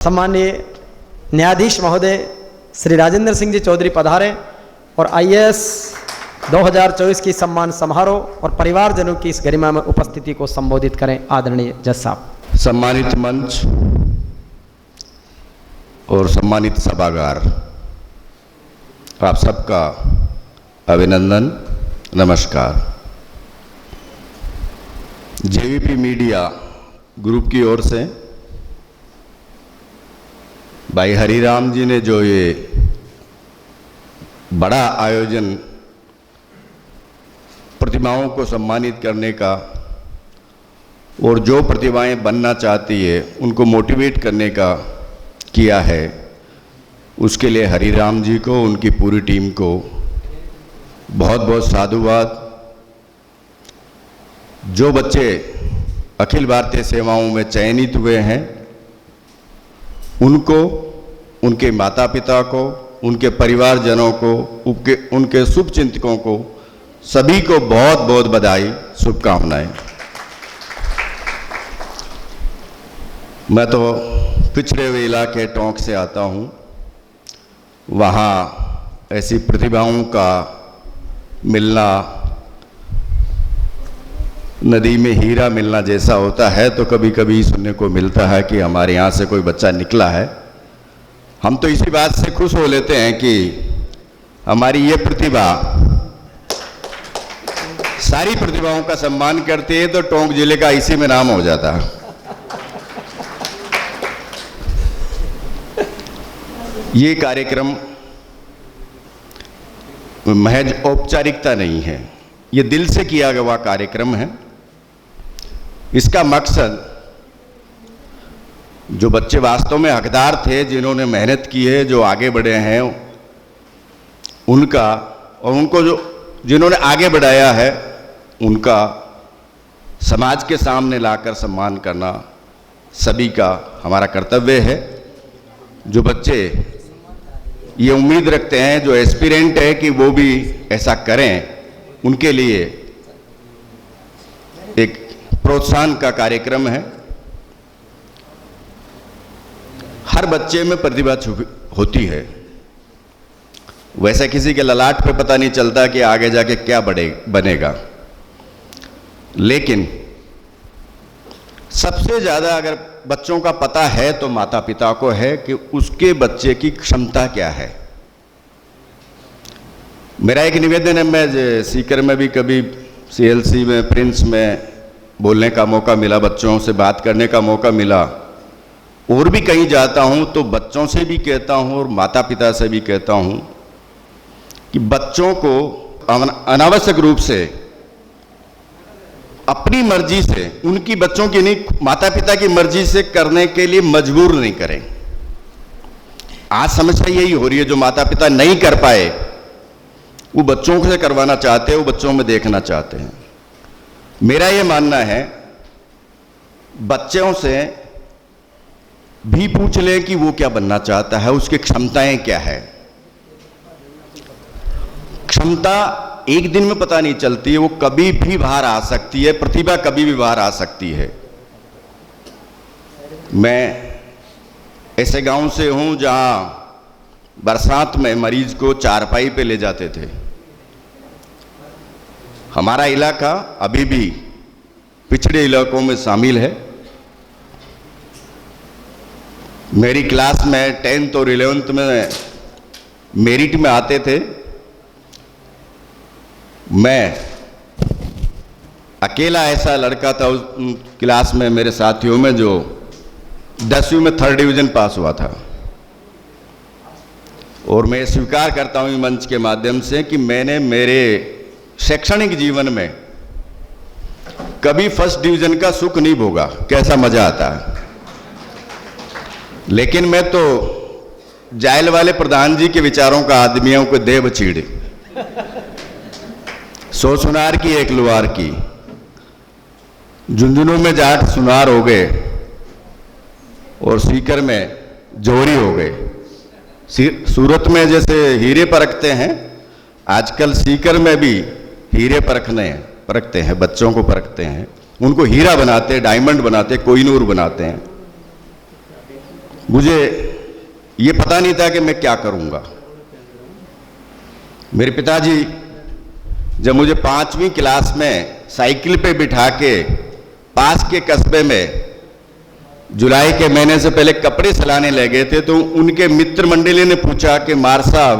सम्माननीय न्यायाधीश महोदय श्री राजेंद्र सिंह जी चौधरी पधारे और आईएएस 2024 की सम्मान समारोह और परिवारजनों की इस गरिमा में उपस्थिति को संबोधित करें। आदरणीय जज साहब। सम्मानित मंच और सम्मानित सभागार, आप सबका अभिनंदन, नमस्कार। जेवीपी मीडिया ग्रुप की ओर से भाई हरिराम जी ने जो ये बड़ा आयोजन प्रतिभाओं को सम्मानित करने का और जो प्रतिभाएं बनना चाहती है उनको मोटिवेट करने का किया है, उसके लिए हरिराम जी को, उनकी पूरी टीम को बहुत बहुत साधुवाद। जो बच्चे अखिल भारतीय सेवाओं में चयनित हुए हैं उनको, उनके माता पिता को, उनके परिवारजनों को, उनके शुभचिंतकों को, सभी को बहुत बहुत बधाई, शुभकामनाएं। मैं तो पिछड़े हुए इलाके टोंक से आता हूं। वहाँ ऐसी प्रतिभाओं का मिलना नदी में हीरा मिलना जैसा होता है। तो कभी कभी सुनने को मिलता है कि हमारे यहाँ से कोई बच्चा निकला है। हम तो इसी बात से खुश हो लेते हैं कि हमारी ये प्रतिभा सारी प्रतिभाओं का सम्मान करती है, तो टोंक जिले का इसी में नाम हो जाता है। ये कार्यक्रम महज औपचारिकता नहीं है, ये दिल से किया गया कार्यक्रम है। इसका मकसद जो बच्चे वास्तव में हकदार थे, जिन्होंने मेहनत की है, जो आगे बढ़े हैं, उनका, और उनको जिन्होंने आगे बढ़ाया है उनका समाज के सामने लाकर सम्मान करना सभी का हमारा कर्तव्य है। जो बच्चे ये उम्मीद रखते हैं, जो एस्पिरेंट है कि वो भी ऐसा करें, उनके लिए एक प्रोत्साहन का कार्यक्रम है। हर बच्चे में प्रतिभा होती है, वैसे किसी के ललाट पे पता नहीं चलता कि आगे जाके क्या बनेगा। लेकिन सबसे ज़्यादा अगर बच्चों का पता है तो माता पिता को है कि उसके बच्चे की क्षमता क्या है। मेरा एक निवेदन है, मैं सीकर में भी कभी सीएलसी में, प्रिंस में बोलने का मौका मिला, बच्चों से बात करने का मौका मिला, और भी कहीं जाता हूं तो बच्चों से भी कहता हूं और माता पिता से भी कहता हूं कि बच्चों को अनावश्यक रूप से अपनी मर्जी से, उनकी बच्चों की नहीं, माता पिता की मर्जी से करने के लिए मजबूर नहीं करें। आज समस्या यही हो रही है, जो माता पिता नहीं कर पाए वो बच्चों से करवाना चाहते हैं, वो बच्चों में देखना चाहते हैं। मेरा ये मानना है, बच्चों से भी पूछ लें कि वो क्या बनना चाहता है, उसकी क्षमताएं क्या है। क्षमता एक दिन में पता नहीं चलती है, वो कभी भी बाहर आ सकती है, प्रतिभा कभी भी बाहर आ सकती है। मैं ऐसे गांव से हूं जहां बरसात में मरीज को चारपाई पे ले जाते थे। हमारा इलाका अभी भी पिछड़े इलाकों में शामिल है। मेरी क्लास में 10th और 11th में मेरिट में आते थे। मैं अकेला ऐसा लड़का था उस क्लास में, मेरे साथियों में, जो 10वीं में 3rd डिवीज़न पास हुआ था। और मैं स्वीकार करता हूँ मंच के माध्यम से कि मैंने मेरे शैक्षणिक जीवन में कभी 1st डिवीज़न का सुख नहीं भोगा, कैसा मजा आता है। लेकिन मैं तो जायल वाले प्रधान जी के विचारों का आदमियों को देव चीड़, 100 सुनार की 1 लुहार की, झुंझुनू में जाट सुनार हो गए और सीकर में जोहरी हो गए। सूरत में जैसे हीरे परखते हैं, आजकल सीकर में भी हीरे परखते हैं, बच्चों को परखते हैं, उनको हीरा बनाते हैं, डायमंड बनाते हैं, कोहिनूर बनाते हैं। मुझे ये पता नहीं था कि मैं क्या करूँगा। मेरे पिताजी जब मुझे 5वीं क्लास में साइकिल पे बिठा के पास के कस्बे में जुलाई के महीने से पहले कपड़े सिलाने ले गए थे, तो उनके मित्र मंडली ने पूछा कि मार साहब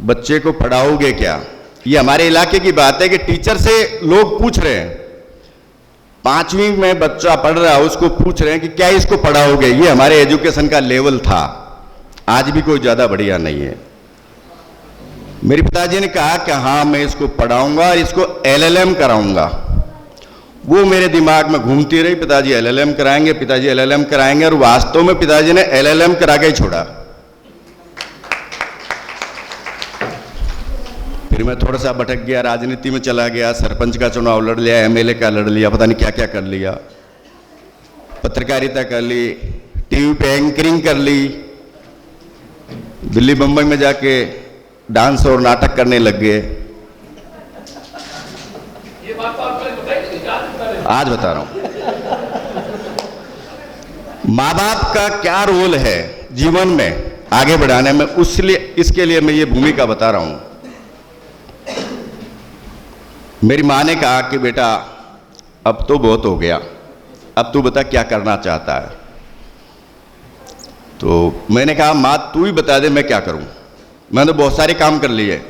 बच्चे को पढ़ाओगे क्या। ये हमारे इलाके की बात है कि टीचर से लोग पूछ रहे हैं, 5वीं में बच्चा पढ़ रहा है, उसको पूछ रहे हैं कि क्या इसको पढ़ाओगे। ये हमारे एजुकेशन का लेवल था, आज भी कोई ज़्यादा बढ़िया नहीं है। मेरे पिताजी ने कहा कि हाँ मैं इसको पढ़ाऊंगा और इसको LLM कराऊंगा। वो मेरे दिमाग में घूमती रही, पिताजी LLM कराएंगे, पिताजी LLM कराएंगे, और वास्तव में पिताजी ने LLM करा के ही छोड़ा। फिर मैं थोड़ा सा भटक गया, राजनीति में चला गया, सरपंच का चुनाव लड़ लिया, MLA का लड़ लिया, पता नहीं क्या क्या कर लिया, पत्रकारिता कर ली, टीवी पे एंकरिंग कर ली, दिल्ली बम्बई में जाके डांस और नाटक करने लग गए। आज बता रहा हूं माँ बाप का क्या रोल है जीवन में आगे बढ़ाने में, इसके लिए मैं ये भूमिका बता रहा हूं। मेरी माँ ने कहा कि बेटा अब तो बहुत हो गया, अब तू बता क्या करना चाहता है। तो मैंने कहा माँ तू ही बता दे मैं क्या करूं, मैंने बहुत सारे काम कर लिए।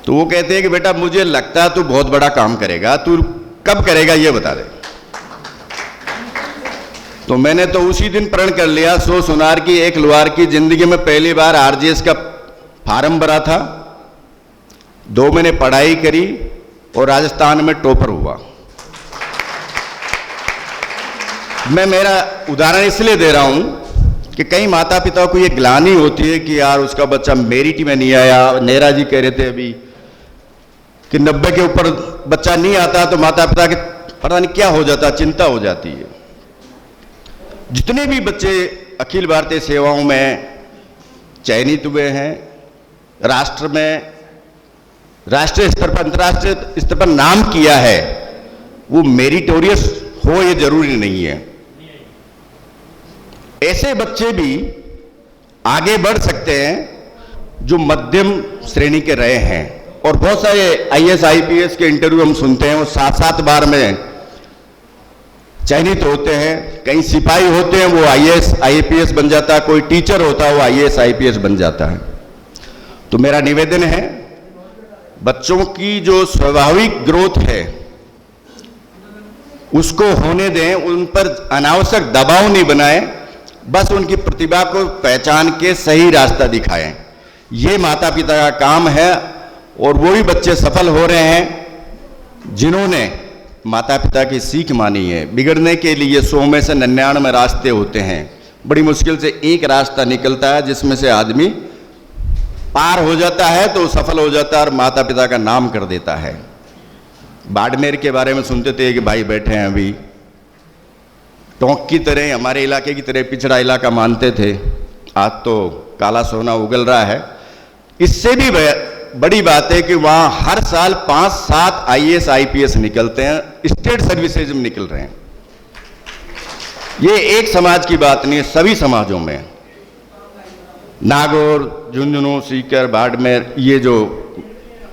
तो वो कहते हैं कि बेटा मुझे लगता है तू बहुत बड़ा काम करेगा, तू कब करेगा ये बता दे। तो मैंने तो उसी दिन प्रण कर लिया, 100 सुनार की 1 लुहार की जिंदगी में पहली बार RGS का फार्म भरा था, 2 महीने पढ़ाई करी और राजस्थान में टॉपर हुआ। मैं मेरा उदाहरण इसलिए दे रहा हूं कि कई माता पिता को ये ग्लानि होती है कि यार उसका बच्चा मेरिट में नहीं आया। नेहरा जी कह रहे थे अभी कि 90 के ऊपर बच्चा नहीं आता तो माता पिता के पता नहीं क्या हो जाता, चिंता हो जाती है। जितने भी बच्चे अखिल भारतीय सेवाओं में चयनित हुए हैं, राष्ट्र में राष्ट्रीय स्तर पर अंतर्राष्ट्रीय स्तर पर नाम किया है, वो मेरिटोरियस हो ये जरूरी नहीं है। ऐसे बच्चे भी आगे बढ़ सकते हैं जो मध्यम श्रेणी के रहे हैं। और बहुत सारे IAS IPS के इंटरव्यू हम सुनते हैं, वो 7-7 बार में चयनित होते हैं। कई सिपाही होते हैं वो IAS IPS बन जाता है, कोई टीचर होता है वो IAS IPS बन जाता है। तो मेरा निवेदन है बच्चों की जो स्वाभाविक ग्रोथ है उसको होने दें, उन पर अनावश्यक दबाव नहीं बनाएं, बस उनकी प्रतिभा को पहचान के सही रास्ता दिखाएं। ये माता पिता का काम है और वो भी बच्चे सफल हो रहे हैं जिन्होंने माता पिता की सीख मानी है। बिगड़ने के लिए 100 में से 99 रास्ते होते हैं, बड़ी मुश्किल से एक रास्ता निकलता है जिसमें से आदमी पार हो जाता है तो सफल हो जाता है और माता पिता का नाम कर देता है। बाड़मेर के बारे में सुनते थे कि भाई बैठे हैं अभी, टोंक की तरह हमारे इलाके की तरह पिछड़ा इलाका मानते थे, आज तो काला सोना उगल रहा है। इससे भी बड़ी बात है कि वहाँ हर साल 5-7 IAS IPS निकलते हैं, स्टेट सर्विसेज में निकल रहे हैं। ये एक समाज की बात नहीं है, सभी समाजों में। नागौर, झुंझुनू, सीकर, बाड़मेर, ये जो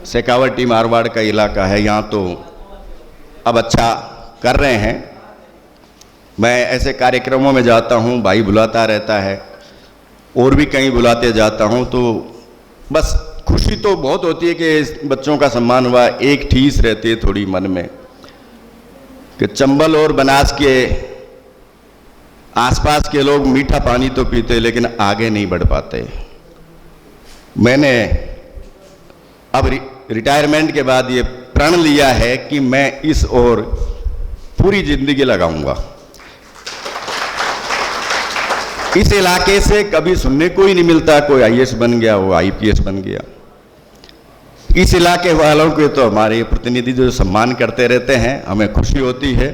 शेखावटी मारवाड़ का इलाका है, यहाँ तो अब अच्छा कर रहे हैं। मैं ऐसे कार्यक्रमों में जाता हूँ, भाई बुलाता रहता है, और भी कहीं बुलाते जाता हूँ, तो बस खुशी तो बहुत होती है कि बच्चों का सम्मान हुआ। एक ठीस रहती है थोड़ी मन में कि चंबल और बनास के आसपास के लोग मीठा पानी तो पीते लेकिन आगे नहीं बढ़ पाते। मैंने अब रिटायरमेंट के बाद ये प्रण लिया है कि मैं इस ओर पूरी जिंदगी लगाऊंगा। इस इलाके से कभी सुनने को ही नहीं मिलता कोई IAS बन गया, वो IPS बन गया। इस इलाके वालों के तो हमारे प्रतिनिधि जो सम्मान करते रहते हैं, हमें खुशी होती है।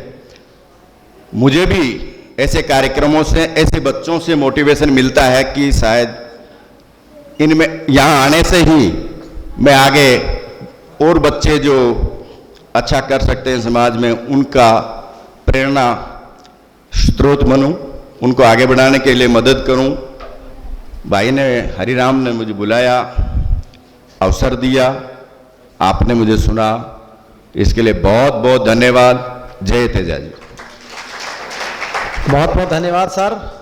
मुझे भी ऐसे कार्यक्रमों से, ऐसे बच्चों से मोटिवेशन मिलता है कि शायद इनमें यहाँ आने से ही मैं आगे और बच्चे जो अच्छा कर सकते हैं समाज में, उनका प्रेरणा स्रोत बनूं। उनको आगे बढ़ाने के लिए मदद करूं। भाई ने, हरिराम ने मुझे बुलाया, अवसर दिया, आपने मुझे सुना, इसके लिए बहुत बहुत धन्यवाद। जय तेजा जी। बहुत बहुत धन्यवाद सर।